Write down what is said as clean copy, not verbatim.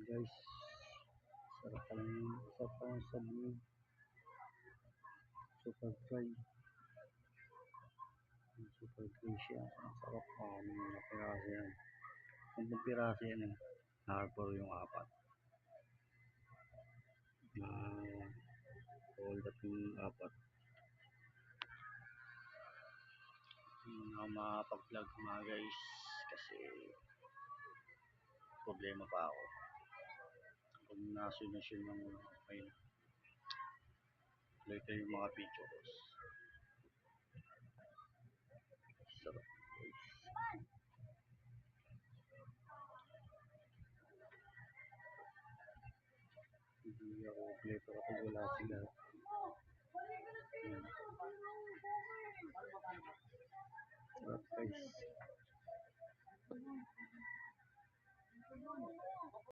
guys, sarap pa lang sa blue, super dry siya, ang sarap pa mga piraso yan, kung piraso yan harbor yung apat na hold up yung apat na mapag-vlog mga guys kasi problema pa ako kung nasunod ng okay na later yung mga pictures sarap guys. Hindi ako kompleto kapag wala sila. Sarap guys.